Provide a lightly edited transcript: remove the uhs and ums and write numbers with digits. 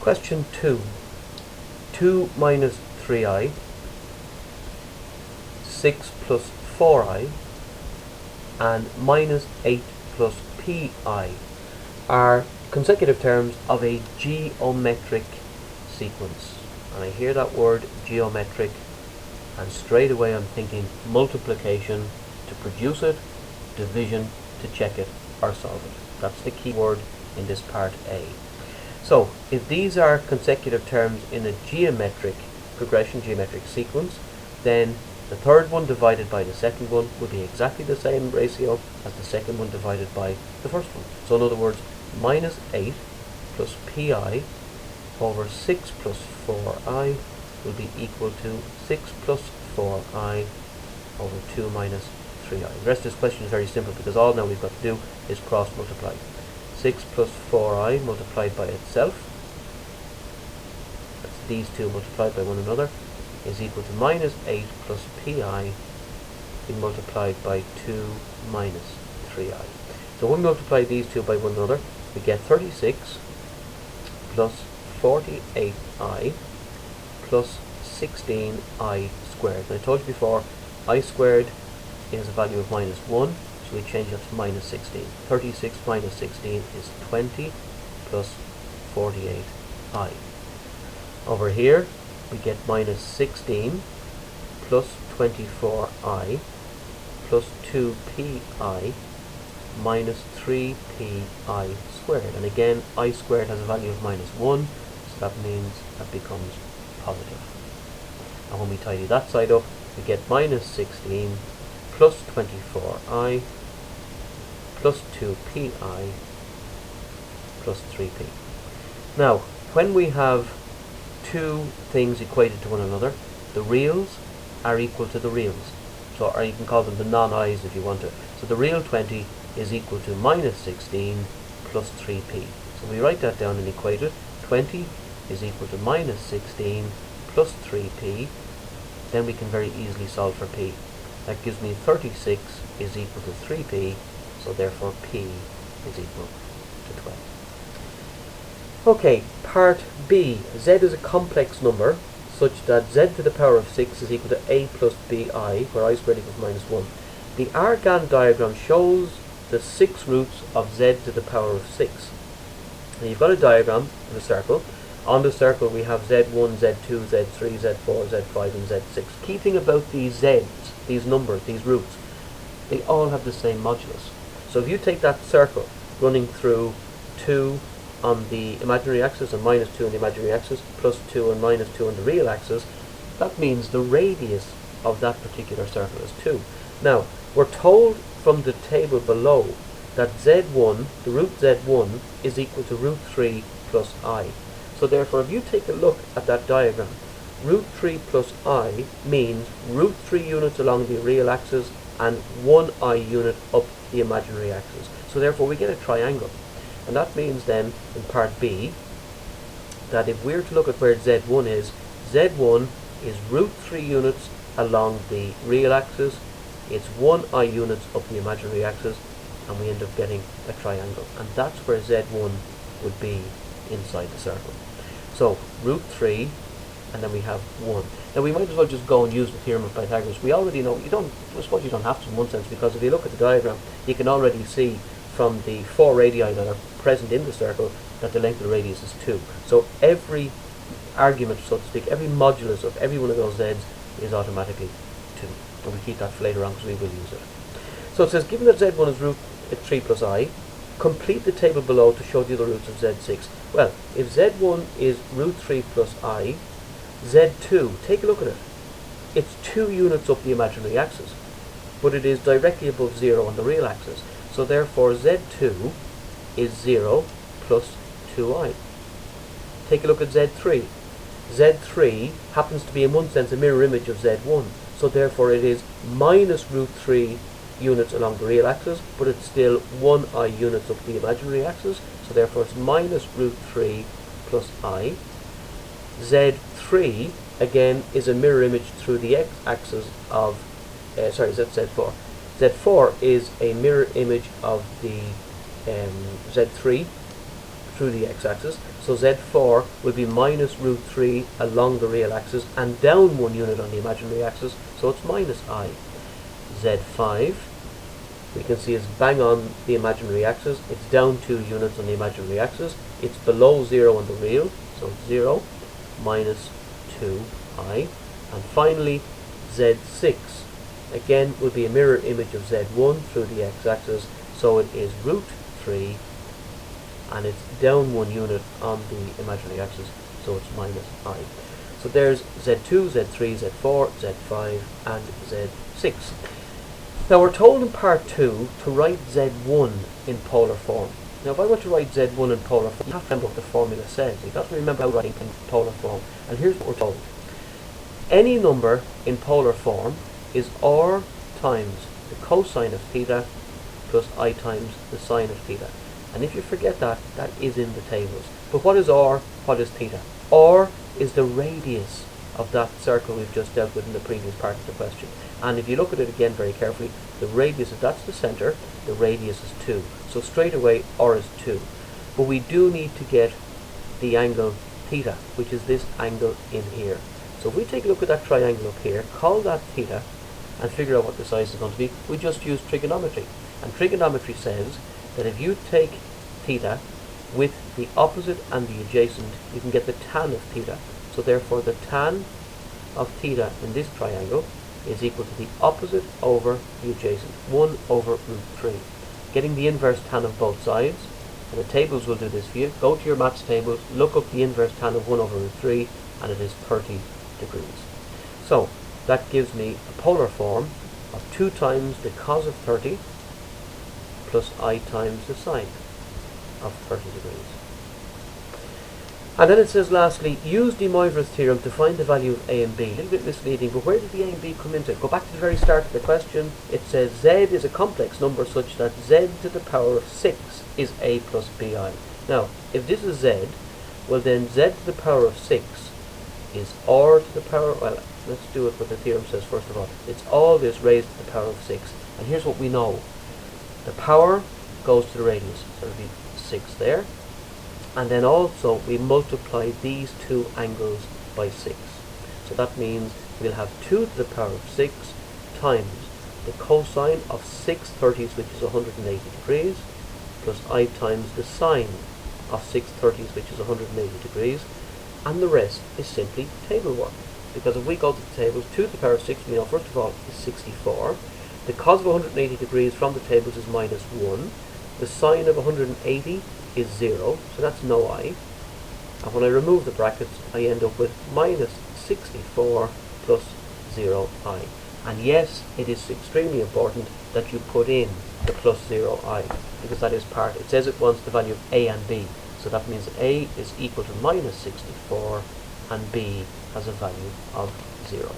Question 2. 2 minus 3i, 6 plus 4i, and minus 8 plus pi are consecutive terms of a geometric sequence. And I hear that word geometric, and straight away I'm thinking multiplication to produce it, division to check it or solve it. That's the key word in this part A. So if these are consecutive terms in a geometric progression, geometric sequence, then the third one divided by the second one would be exactly the same ratio as the second one divided by the first one. So in other words, minus 8 plus pi over 6 plus 4i will be equal to 6 plus 4i over 2 minus 3i. The rest of this question is very simple because all now we've got to do is cross multiply. 6 plus 4i multiplied by itself, that's these two multiplied by one another, is equal to minus 8 plus pi being multiplied by 2 minus 3i. So when we multiply these two by one another, we get 36 plus 48i plus 16i squared. And I told you before, I squared is a value of minus 1, so we change that to minus 16. 36 minus 16 is 20 plus 48i. Over here, we get minus 16 plus 24i plus 2pi minus 3pi squared. And again, I squared has a value of minus 1, so that means that becomes positive. And when we tidy that side up, we get minus 16 plus 24i plus 2pi plus 3p. Now, when we have two things equated to one another, the reals are equal to the reals. So, or you can call them the non-i's if you want to. So the real 20 is equal to minus 16 plus 3p. So we write that down and equate it. 20 is equal to minus 16 plus 3p. Then we can very easily solve for p. That gives me 36 is equal to 3p, so therefore p is equal to 12. Okay, part B. Z is a complex number such that z to the power of 6 is equal to a plus bi, where I squared equals minus 1. The Argand diagram shows the 6 roots of z to the power of 6. Now you've got a diagram of a circle. On the circle we have z1, z2, z3, z4, z5 and z6. Key thing about these z's, these numbers, these roots, they all have the same modulus. So if you take that circle running through 2 on the imaginary axis and minus 2 on the imaginary axis, plus 2 and minus 2 on the real axis, that means the radius of that particular circle is 2. Now, we're told from the table below that z1, the root z1, is equal to root 3 plus I. So therefore, if you take a look at that diagram, root 3 plus I means root 3 units along the real axis and 1 I unit up the imaginary axis. So therefore, we get a triangle. And that means then, in part B, that if we're to look at where z1 is root 3 units along the real axis, it's 1 I units up the imaginary axis, and we end up getting a triangle. And that's where z1 would be inside the circle. So, root 3, and then we have 1. Now we might as well just go and use the theorem of Pythagoras. We already know, I suppose you don't have to in one sense, because if you look at the diagram, you can already see from the 4 radii that are present in the circle that the length of the radius is 2. So every argument, so to speak, every modulus of every one of those z's is automatically 2. And we'll keep that for later on because we will use it. So it says, given that z1 is root 3 plus I, complete the table below to show the other roots of z6. Well, if z1 is root 3 plus I, z2, take a look at it. It's 2 units up the imaginary axis, but it is directly above 0 on the real axis. So therefore z2 is 0 plus 2i. Take a look at z3. z3 happens to be in one sense a mirror image of z1. So therefore it is minus root 3 units along the real axis, but it's still 1i units up the imaginary axis. So therefore it's minus root 3 plus I. z3 again is a mirror image through the x-axis of z4. Z4 is a mirror image of the z3 through the x-axis, so z4 will be minus root 3 along the real axis and down 1 unit on the imaginary axis, so it's minus I. z5, we can see is bang on the imaginary axis, it's down 2 units on the imaginary axis, it's below 0 on the real, so it's 0 minus 2I. And finally z6, again will be a mirror image of z1 through the x-axis, so it is root 3 and it's down 1 unit on the imaginary axis, so it's minus I. So there's z2, z3, z4, z5 and z6. Now we're told in part 2 to write z1 in polar form. Now if I want to write z1 in polar form, you have to remember what the formula says. You've got to remember how writing in polar form. And here's what we're told. Any number in polar form is r times the cosine of theta plus I times the sine of theta. And if you forget that, that is in the tables. But what is r? What is theta? r is the radius of that circle we've just dealt with in the previous part of the question. And if you look at it again very carefully, the radius, if that's the centre, the radius is 2. So straight away, r is 2. But we do need to get the angle theta, which is this angle in here. So if we take a look at that triangle up here, call that theta, and figure out what the size is going to be, we just use trigonometry. And trigonometry says that if you take theta with the opposite and the adjacent, you can get the tan of theta. So therefore the tan of theta in this triangle is equal to the opposite over the adjacent, 1 over root 3. Getting the inverse tan of both sides, and the tables will do this for you. Go to your maths tables, look up the inverse tan of 1 over root 3, and it is 30 degrees. So that gives me a polar form of 2 times the cos of 30 plus I times the sine of 30 degrees. And then it says lastly, use De Moivre's theorem to find the value of a and b. A little bit misleading, but where did the a and b come into? Go back to the very start of the question. It says z is a complex number such that z to the power of 6 is a plus bi. Now, if this is z, well then z to the power of 6 is r to the power, well, let's do it what the theorem says first of all. It's all this raised to the power of 6. And here's what we know. The power goes to the radius, so it'll be 6 there. And then also we multiply these two angles by 6. So that means we'll have 2 to the power of 6 times the cosine of 6 30s, which is 180 degrees, plus I times the sine of 6 30s, which is 180 degrees. And the rest is simply table work. Because if we go to the tables, 2 to the power of 6, we know first of all is 64. The cos of 180 degrees from the tables is minus 1. The sine of 180 is 0, so that's no I. And when I remove the brackets, I end up with minus 64 plus 0i. And yes, it is extremely important that you put in the plus 0i, because that is part, it says it wants the value of a and b. So that means a is equal to minus 64 and b has a value of 0.